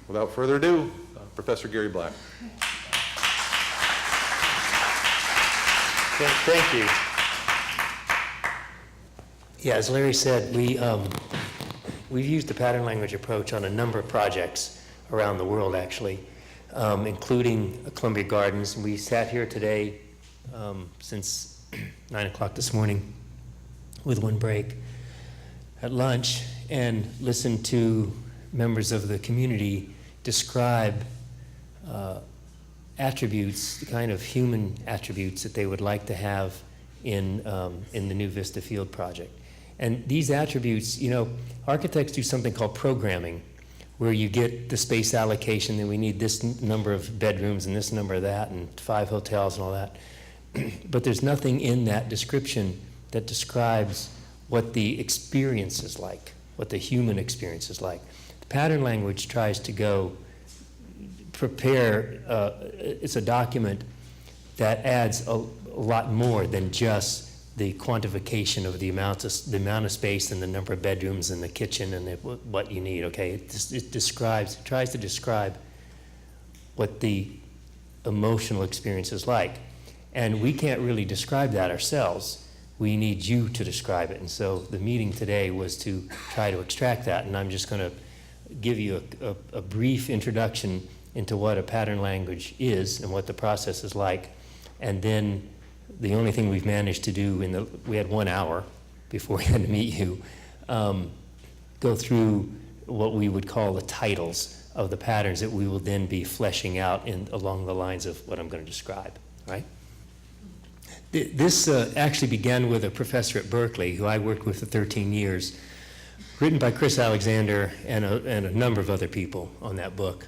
Without further ado, Professor Gary Black. Thank you. Yeah, as Larry said, we've used the pattern language approach on a number of projects around the world, actually, including Columbia Gardens. We sat here today since 9 o'clock this morning with one break at lunch and listened to members of the community describe attributes, the kind of human attributes that they would like to have in the New Vista Field project. And these attributes, you know, architects do something called programming, where you get the space allocation, and we need this number of bedrooms and this number of that, and 5 hotels and all that. But there's nothing in that description that describes what the experience is like, what the human experience is like. The pattern language tries to prepare, it's a document that adds a lot more than just the quantification of the amount of space and the number of bedrooms and the kitchen and what you need, okay? It tries to describe what the emotional experience is like. And we can't really describe that ourselves. We need you to describe it. And so the meeting today was to try to extract that, and I'm just gonna give you a brief introduction into what a pattern language is and what the process is like. And then the only thing we've managed to do we had 1 hour before we had to meet you, go through what we would call the titles of the patterns that we will then be fleshing out along the lines of what I'm going to describe, right? This actually began with a professor at Berkeley who I worked with for 13 years, written by Chris Alexander and a number of other people on that book.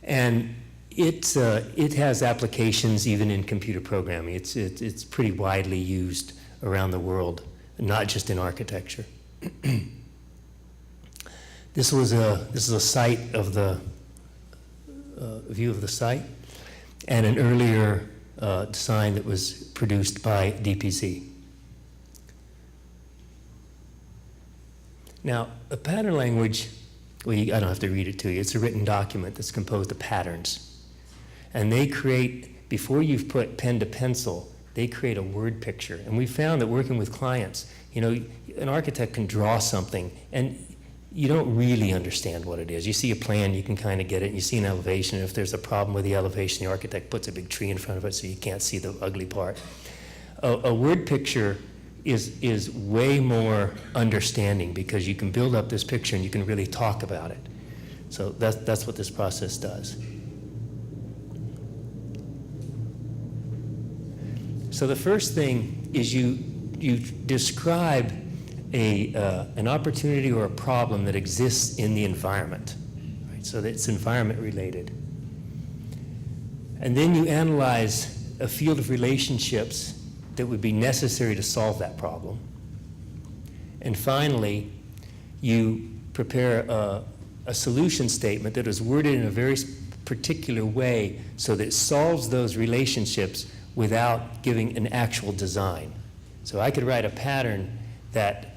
And it has applications even in computer programming. It's pretty widely used around the world, not just in architecture. This is a site of the view of the site, and an earlier design that was produced by DPZ. Now, a pattern language, I don't have to read it to you. It's a written document that's composed of patterns. And they create, before you've put pen to pencil, they create a word picture. And we found that working with clients, you know, an architect can draw something and you don't really understand what it is. You see a plan, you can kind of get it. You see an elevation, and if there's a problem with the elevation, the architect puts a big tree in front of it so you can't see the ugly part. A word picture is way more understanding because you can build up this picture and you can really talk about it. So that's what this process does. So the first thing is you describe an opportunity or a problem that exists in the environment, right? So that it's environment related. And then you analyze a field of relationships that would be necessary to solve that problem. And finally, you prepare a solution statement that is worded in a very particular way so that it solves those relationships without giving an actual design. So I could write a pattern that,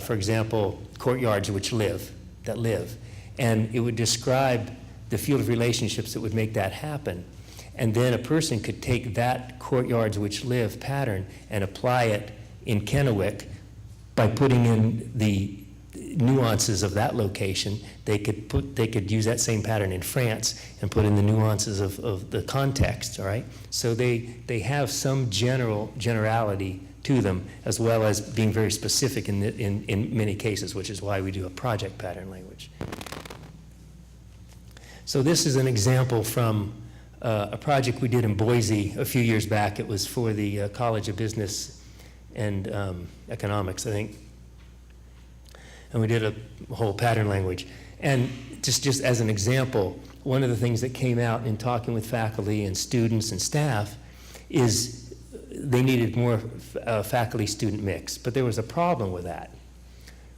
for example, courtyards that live, and it would describe the field of relationships that would make that happen. And then a person could take that courtyards which live pattern and apply it in Kennewick by putting in the nuances of that location. They could use that same pattern in France and put in the nuances of the context, all right? So they have some generality to them, as well as being very specific in many cases, which is why we do a project pattern language. So this is an example from a project we did in Boise a few years back. It was for the College of Business and Economics, I think. And we did a whole pattern language. And just as an example, one of the things that came out in talking with faculty and students and staff is they needed more faculty-student mix. But there was a problem with that,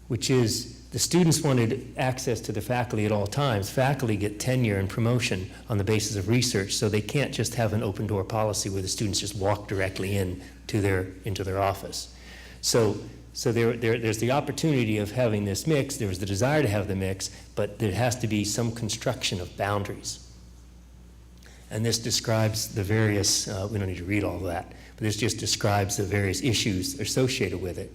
which is the students wanted access to the faculty at all times. Faculty get tenure and promotion on the basis of research, so they can't just have an open-door policy where the students just walk directly into their office. So So there's the opportunity of having this mix, there's the desire to have the mix, but there has to be some construction of boundaries. And this describes the various, we don't need to read all of that, but this just describes the various issues associated with it.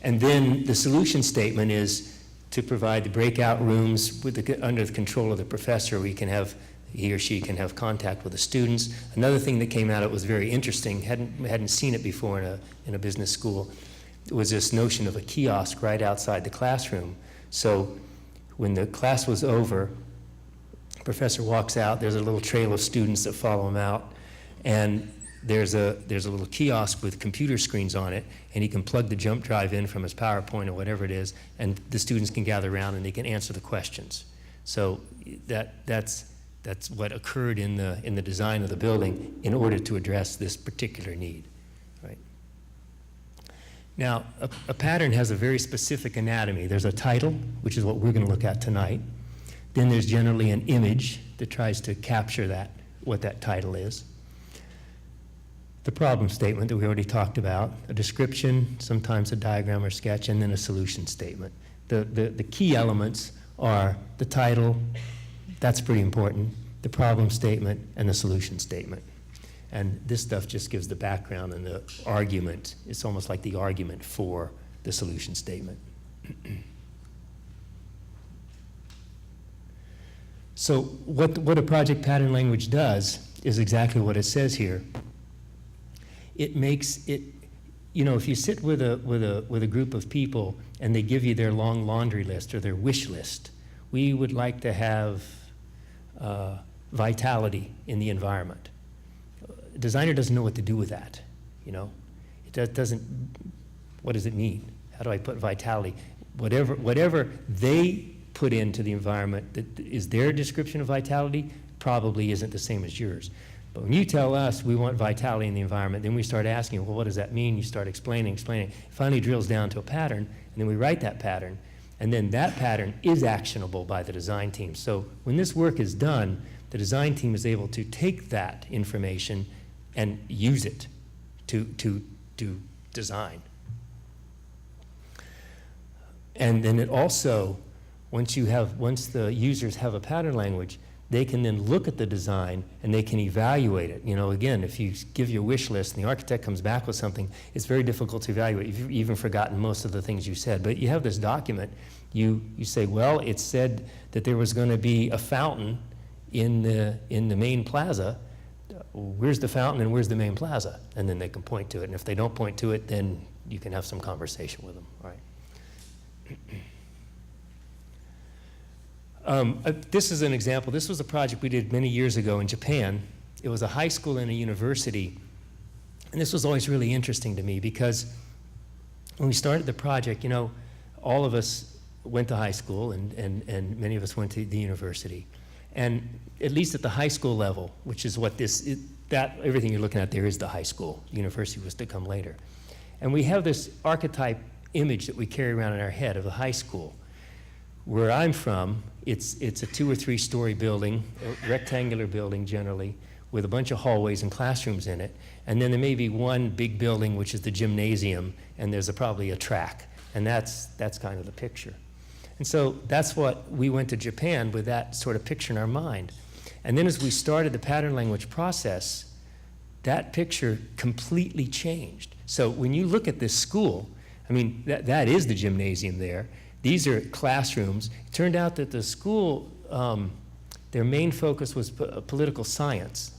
And then the solution statement is to provide the breakout rooms with under the control of the professor. He or she can have contact with the students. Another thing that came out, it was very interesting, hadn't seen it before in a business school, was this notion of a kiosk right outside the classroom. So when the class was over, the professor walks out, there's a little trail of students that follow him out, and there's a little kiosk with computer screens on it, and he can plug the jump drive in from his PowerPoint or whatever it is, and the students can gather around and they can answer the questions. So that's what occurred in the design of the building in order to address this particular need. Right? Now, a pattern has a very specific anatomy. There's a title, which is what we're going to look at tonight. Then there's generally an image that tries to capture what that title is. The problem statement that we already talked about, a description, sometimes a diagram or sketch, and then a solution statement. The key elements are the title, that's pretty important, the problem statement, and the solution statement. And this stuff just gives the background and the argument. It's almost like the argument for the solution statement. So what a project pattern language does is exactly what it says here. It makes it, if you sit with a group of people and they give you their long laundry list or their wish list, we would like to have vitality in the environment. A designer doesn't know what to do with that, It doesn't, what does it mean? How do I put vitality? Whatever they put into the environment that is their description of vitality probably isn't the same as yours. But when you tell us we want vitality in the environment, then we start asking, well, what does that mean? You start explaining. It finally drills down to a pattern, and then we write that pattern, and then that pattern is actionable by the design team. So when this work is done, the design team is able to take that information and use it to design. And then it also, once the users have a pattern language, they can then look at the design and they can evaluate it. Again, if you give your wish list and the architect comes back with something, it's very difficult to evaluate. You've even forgotten most of the things you said. But you have this document, you say, well, it said that there was going to be a fountain in the main plaza. Where's the fountain and where's the main plaza? And then they can point to it. And if they don't point to it, then you can have some conversation with them. All right. This is an example. This was a project we did many years ago in Japan. It was a high school and a university. And this was always really interesting to me because when we started the project, all of us went to high school and many of us went to the university. And at least at the high school level, which is what everything you're looking at there is the high school. University was to come later. And we have this archetype image that we carry around in our head of the high school. Where I'm from, it's a 2 or 3 story building, a rectangular building generally, with a bunch of hallways and classrooms in it. And then there may be one big building, which is the gymnasium, and there's probably a track. And that's kind of the picture. And so that's what we went to Japan with, that sort of picture in our mind. And then as we started the pattern language process, that picture completely changed. So when you look at this school, that is the gymnasium there. These are classrooms. It turned out that the school, their main focus was political science.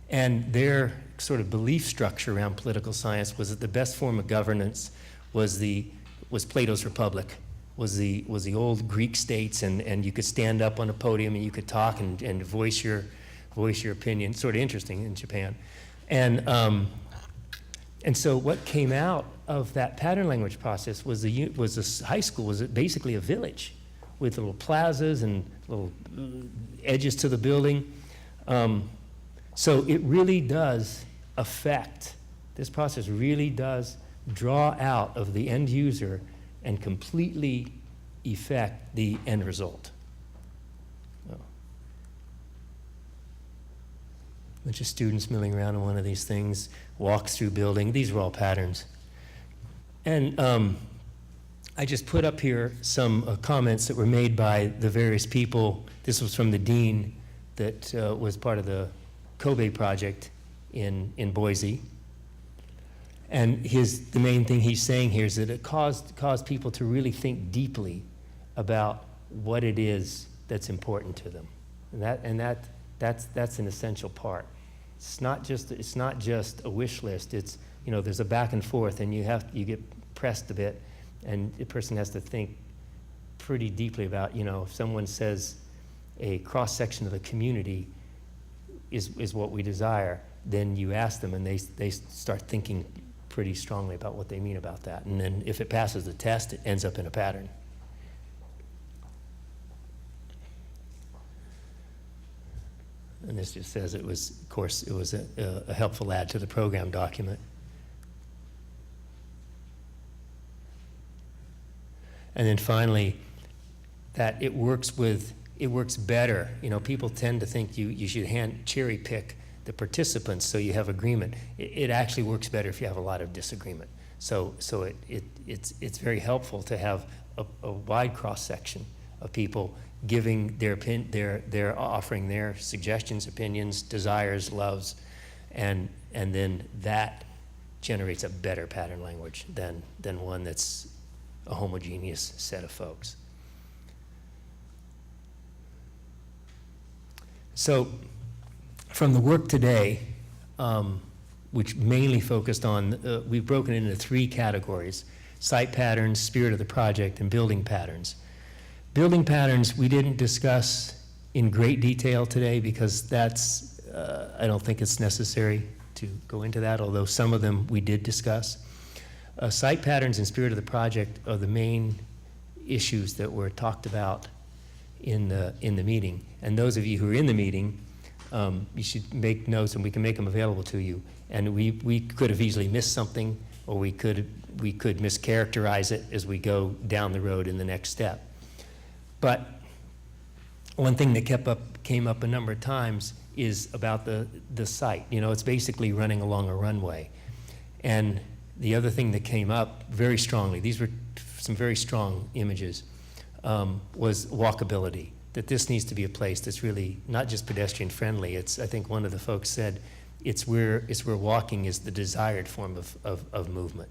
And their sort of belief structure around political science was that the best form of governance was Plato's Republic, was the old Greek states, and you could stand up on a podium and you could talk and voice your opinion. Sort of interesting in Japan. And so what came out of that pattern language process was this high school was basically a village with little plazas and little edges to the building. So it really does affect, this process really does draw out of the end user and completely affect the end result. Bunch of students milling around in one of these things, walks through building. These are all patterns. And I just put up here some comments that were made by the various people. This was from the dean that was part of the Kobe project in Boise. And the main thing he's saying here is that it caused people to really think deeply about what it is that's important to them. And that's an essential part. It's not just a wish list. It's, there's a back and forth, and you get pressed a bit, and the person has to think pretty deeply about, if someone says a cross-section of the community is what we desire, then you ask them, and they start thinking pretty strongly about what they mean about that. And then if it passes the test, it ends up in a pattern. And this just says it was a helpful add to the program document. And then finally, that it works better. People tend to think you should cherry pick the participants so you have agreement. It actually works better if you have a lot of disagreement. So it's very helpful to have a wide cross section of people giving their offering their suggestions, opinions, desires, loves, and then that generates a better pattern language than one that's a homogeneous set of folks. So from the work today, which mainly focused on, we've broken it into 3 categories: site patterns, spirit of the project, and building patterns. Building patterns we didn't discuss in great detail today because I don't think it's necessary to go into that, although some of them we did discuss. Site patterns and spirit of the project are the main issues that were talked about in the meeting. And those of you who are in the meeting, you should make notes, and we can make them available to you. And we could have easily missed something, or we could mischaracterize it as we go down the road in the next step. But one thing that came up a number of times is about the site. It's basically running along a runway. And the other thing that came up very strongly, these were some very strong images, was walkability. That this needs to be a place that's really not just pedestrian friendly. I think one of the folks said, it's where walking is the desired form of movement.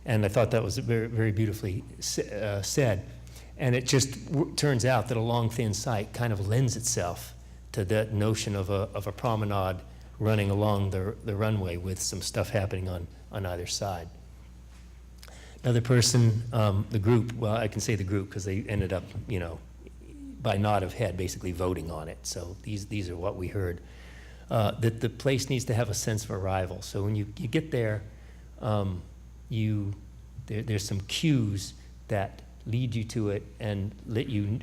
And I thought that was very, very beautifully said. And it just turns out that a long, thin site kind of lends itself to that notion of a promenade running along the runway with some stuff happening on either side. Another person, the group, well, I can say the group because they ended up, by nod of head, basically voting on it. So these are what we heard. That the place needs to have a sense of arrival. So when you get there, there's some cues that lead you to it and let you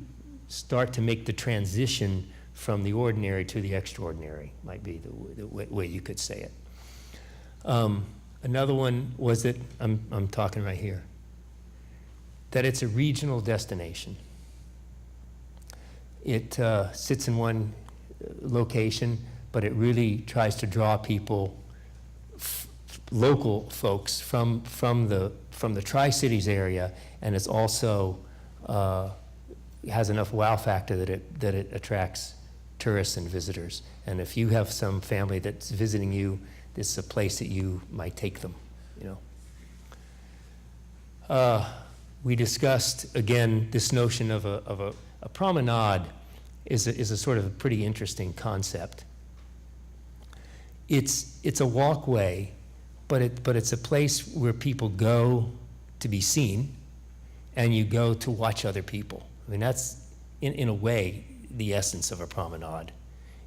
start to make the transition from the ordinary to the extraordinary, might be the way you could say it. Another one was that, I'm talking right here, that it's a regional destination. It sits in one location, but it really tries to draw people, local folks from the Tri-Cities area, and it's also has enough wow factor that it attracts tourists and visitors. And if you have some family that's visiting you, this is a place that you might take them. We discussed again this notion of a promenade is a sort of a pretty interesting concept. It's a walkway, but it's a place where people go to be seen, and you go to watch other people. I mean, that's in a way the essence of a promenade.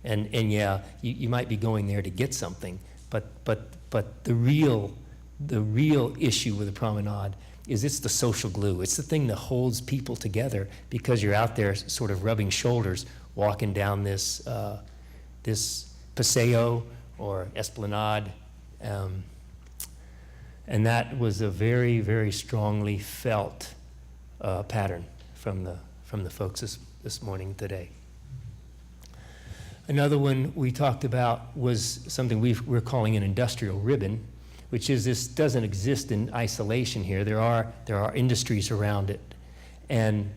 And yeah, you might be going there to get something, but the real issue with a promenade is it's the social glue. It's the thing that holds people together because you're out there sort of rubbing shoulders, walking down this paseo or esplanade. And that was a very, very strongly felt pattern from the folks this morning today. Another one we talked about was something we're calling an industrial ribbon, which is this doesn't exist in isolation here. There are industries around it. And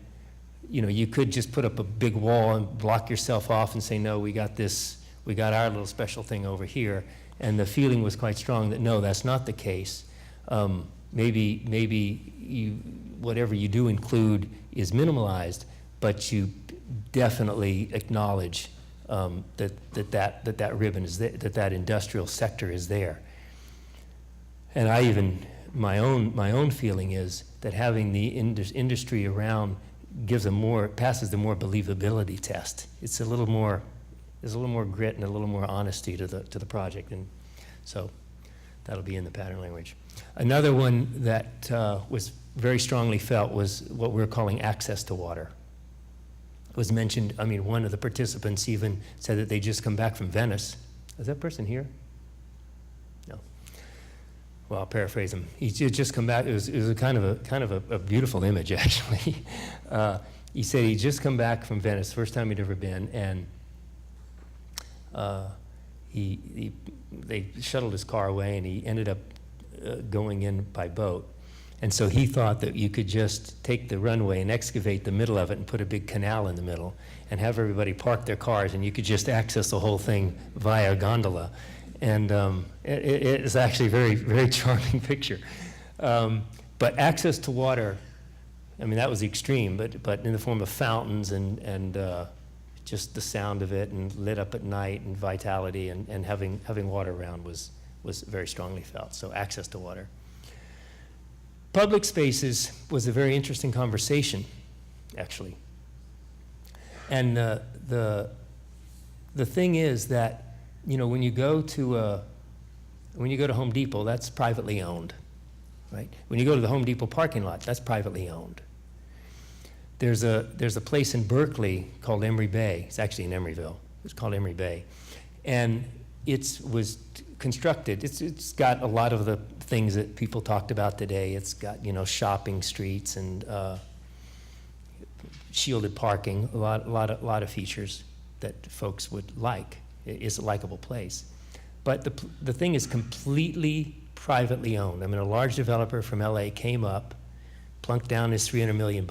you could just put up a big wall and block yourself off and say, no, we got our little special thing over here. And the feeling was quite strong that no, that's not the case. Maybe whatever you do include is minimalized, but you definitely acknowledge that ribbon is there, that industrial sector is there. And my own feeling is that having the industry around passes the more believability test. There's a little more grit and a little more honesty to the project, and so that'll be in the pattern language. Another one that was very strongly felt was what we're calling access to water. It was mentioned, one of the participants even said that they just come back from Venice. Is that person here? No. Well, I'll paraphrase him. He just come back. It was a kind of a beautiful image, actually. He said he'd just come back from Venice, first time he'd ever been, and they shuttled his car away, and he ended up going in by boat. And so he thought that you could just take the runway and excavate the middle of it and put a big canal in the middle and have everybody park their cars, and you could just access the whole thing via gondola. And it is actually a very, very charming picture. But access to water, that was the extreme, but in the form of fountains and just the sound of it and lit up at night and vitality and having water around was very strongly felt. So access to water. Public spaces was a very interesting conversation, actually. And the thing is that, when you go to Home Depot, that's privately owned, right? When you go to the Home Depot parking lot, that's privately owned. There's a place in Berkeley called Emory Bay. It's actually in Emeryville. It's called Emory Bay, and it was constructed. It's got a lot of the things that people talked about today. It's got shopping streets and shielded parking. A lot of features that folks would like. It's a likable place, but the thing is completely privately owned. A large developer from LA came up, plunked down his $300 million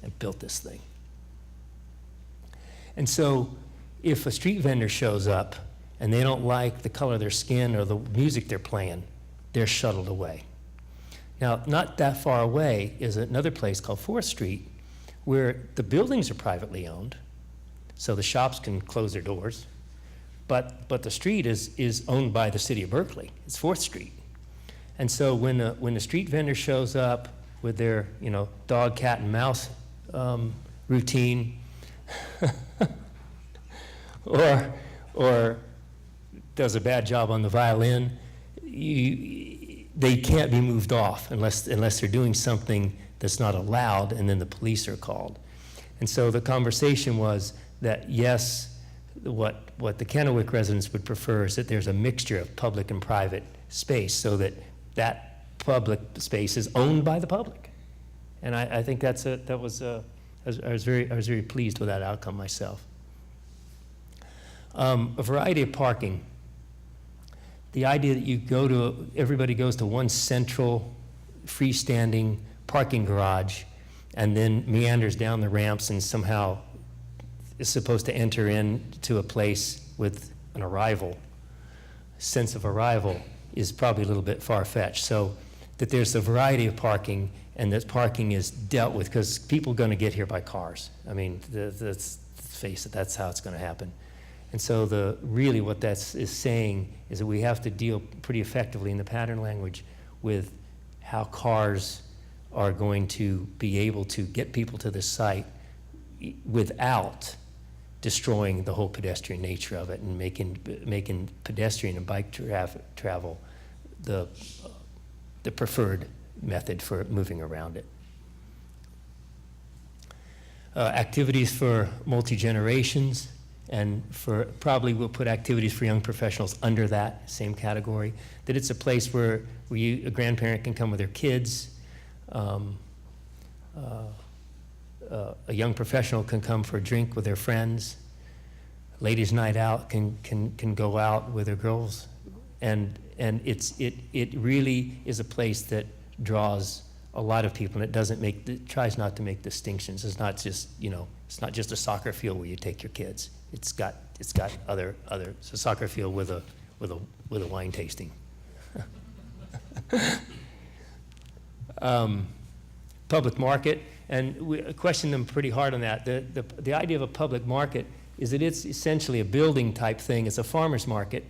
and built this thing. And so if a street vendor shows up and they don't like the color of their skin or the music they're playing, they're shuttled away. Now, not that far away is another place called 4th Street, where the buildings are privately owned, so the shops can close their doors, but the street is owned by the city of Berkeley. It's 4th Street. And so when a street vendor shows up with their dog, cat, and mouse routine, or does a bad job on the violin, they can't be moved off unless they're doing something that's not allowed, and then the police are called. And so the conversation was that, yes, what the Kennewick residents would prefer is that there's a mixture of public and private space, so that public space is owned by the public. And I think I was very pleased with that outcome myself. A variety of parking. The idea that everybody goes to one central freestanding parking garage and then meanders down the ramps and somehow is supposed to enter into a place with an sense of arrival is probably a little bit far-fetched. So that there's a variety of parking, and that parking is dealt with, because people are going to get here by cars. Let's face it, that's how it's going to happen. And so really what that is saying is that we have to deal pretty effectively in the pattern language with how cars are going to be able to get people to the site without destroying the whole pedestrian nature of it and making pedestrian and bike travel the preferred method for moving around it. Activities for multi-generations, and probably we'll put activities for young professionals under that same category. That it's a place where a grandparent can come with their kids. A young professional can come for a drink with their friends. Ladies' night out can go out with their girls, and and it really is a place that draws a lot of people, and it tries not to make distinctions. It's not just, it's not just a soccer field where you take your kids. It's got other, it's a soccer field with a wine tasting. Public market, and we questioned them pretty hard on that. The idea of a public market is that it's essentially a building type thing. It's a farmer's market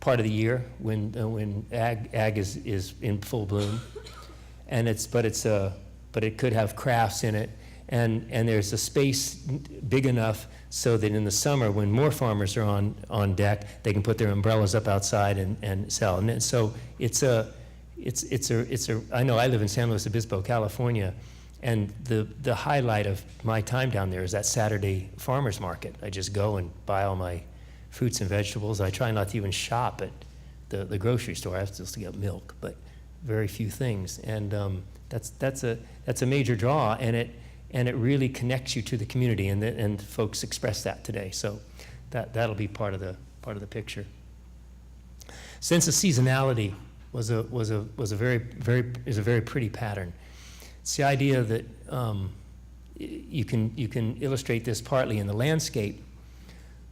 part of the year when ag is in full bloom, and but it could have crafts in it, and there's a space big enough so that in the summer when more farmers are on deck, they can put their umbrellas up outside and sell. And so I know I live in San Luis Obispo, California, and the highlight of my time down there is that Saturday farmers market. I just go and buy all my fruits and vegetables. I try not to even shop at the grocery store. I have to get milk, but very few things. And that's a major draw, and it really connects you to the community, and folks express that today. So that'll be part of the picture. Sense of seasonality is a very pretty pattern. It's the idea that you can illustrate this partly in the landscape,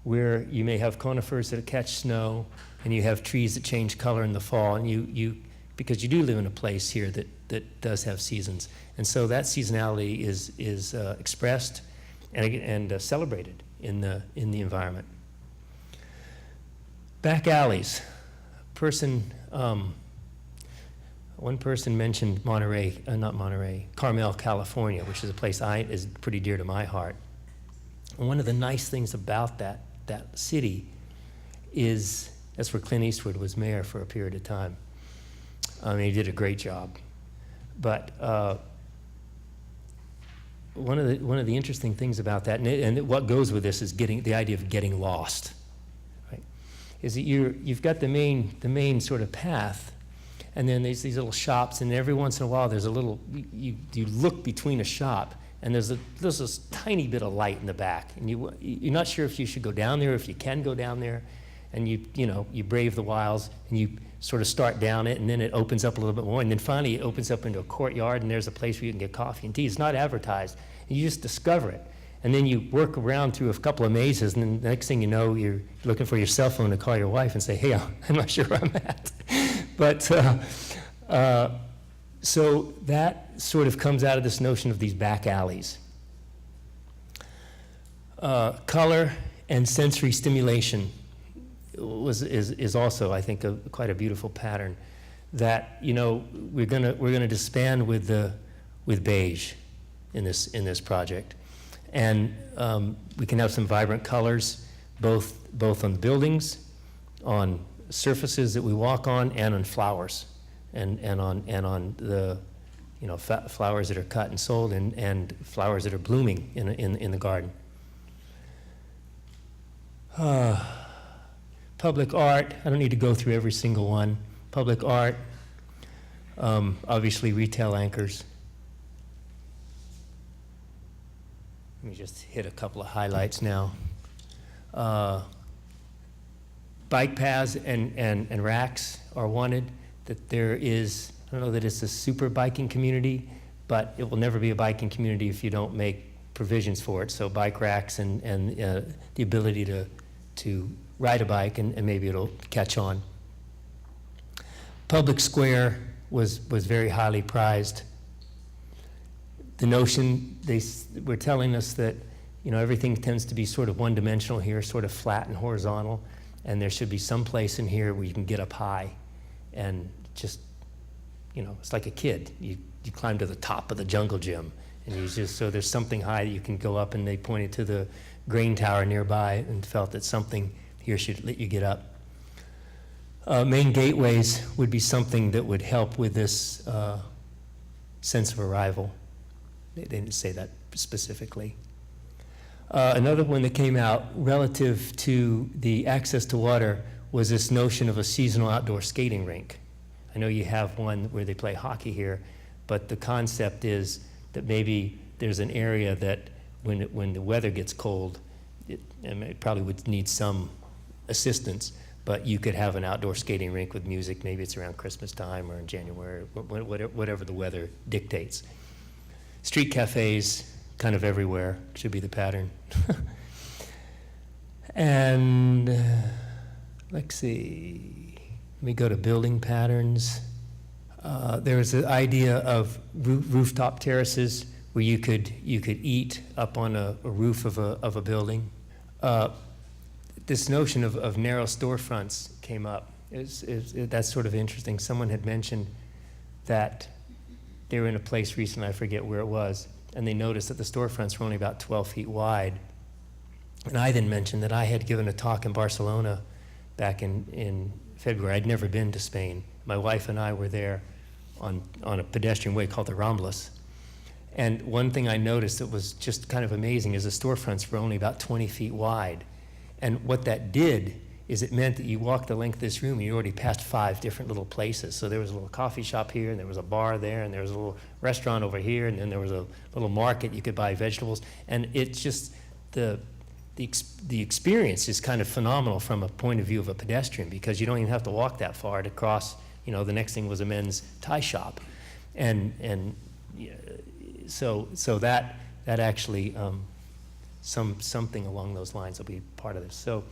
where you may have conifers that catch snow, and you have trees that change color in the fall, and because you do live in a place here that does have seasons, and so that seasonality is expressed and celebrated in the environment. Back alleys. One person mentioned Carmel, California, which is a place is pretty dear to my heart. And one of the nice things about that city is that's where Clint Eastwood was mayor for a period of time. I mean, he did a great job. But one of the interesting things about that, and what goes with this, is the idea of getting lost, right? Is that you've got the main sort of path, and then there's these little shops, and every once in a while there's a little, you look between a shop, and there's this tiny bit of light in the back, and you're not sure if you should go down there, if you can go down there, and you brave the wiles, and you sort of start down it, and then it opens up a little bit more, and then finally it opens up into a courtyard, and there's a place where you can get coffee and tea. It's not advertised, and you just discover it. And then you work around through a couple of mazes, and then the next thing you know, you're looking for your cell phone to call your wife and say, hey, I'm not sure where I'm at. But so that sort of comes out of this notion of these back alleys. Color and sensory stimulation is also, I think, quite a beautiful pattern that we're gonna disband with beige in this project, and we can have some vibrant colors both on the buildings, on surfaces that we walk on, and on flowers, and on the flowers that are cut and sold, and flowers that are blooming in the garden. Public art, I don't need to go through every single one. Public art, obviously retail anchors. Let me just hit a couple of highlights now. Bike paths and racks are wanted. That there is, I don't know that it's a super biking community, but it will never be a biking community if you don't make provisions for it. So bike racks and the ability to ride a bike, and maybe it'll catch on. Public square was very highly prized. The notion, they were telling us that everything tends to be sort of one-dimensional here, sort of flat and horizontal, and there should be some place in here where you can get up high and just, it's like a kid. You climb to the top of the jungle gym, and so there's something high that you can go up, and they pointed to the grain tower nearby and felt that something here should let you get up. Main gateways would be something that would help with this sense of arrival. They didn't say that specifically. Another one that came out relative to the access to water was this notion of a seasonal outdoor skating rink. I know you have one where they play hockey here, but the concept is that maybe there's an area that when the weather gets cold, it probably would need some assistance, but you could have an outdoor skating rink with music. Maybe it's around Christmas time or in January, whatever the weather dictates. Street cafes, kind of everywhere, should be the pattern. And let's see, let me go to building patterns. There's an idea of rooftop terraces where you could eat up on a roof of a building. This notion of narrow storefronts came up. That's sort of interesting. Someone had mentioned that they were in a place recently, I forget where it was, and they noticed that the storefronts were only about 12 feet wide. And I then mentioned that I had given a talk in Barcelona back in February. I'd never been to Spain. My wife and I were there on a pedestrian way called the Ramblas. And one thing I noticed that was just kind of amazing is the storefronts were only about 20 feet wide. And what that did is it meant that you walked the length of this room and you already passed 5 different little places. So there was a little coffee shop here, and there was a bar there, and there was a little restaurant over here, and then there was a little market you could buy vegetables. And it's just the experience is kind of phenomenal from a point of view of a pedestrian, because you don't even have to walk that far to cross. The next thing was a men's tie shop, and so that actually something along those lines will be part of this. So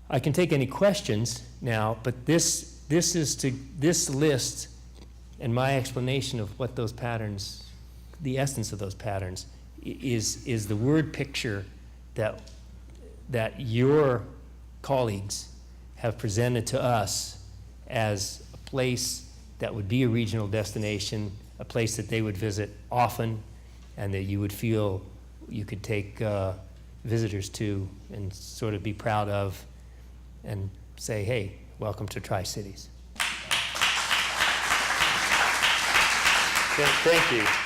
I can take any questions now, but this list and my explanation of what those patterns, the essence of those patterns, is the word picture that your colleagues have presented to us as a place that would be a regional destination, a place that they would visit often, and that you would feel you could take visitors to and sort of be proud of and say, hey, welcome to Tri-Cities. Thank you.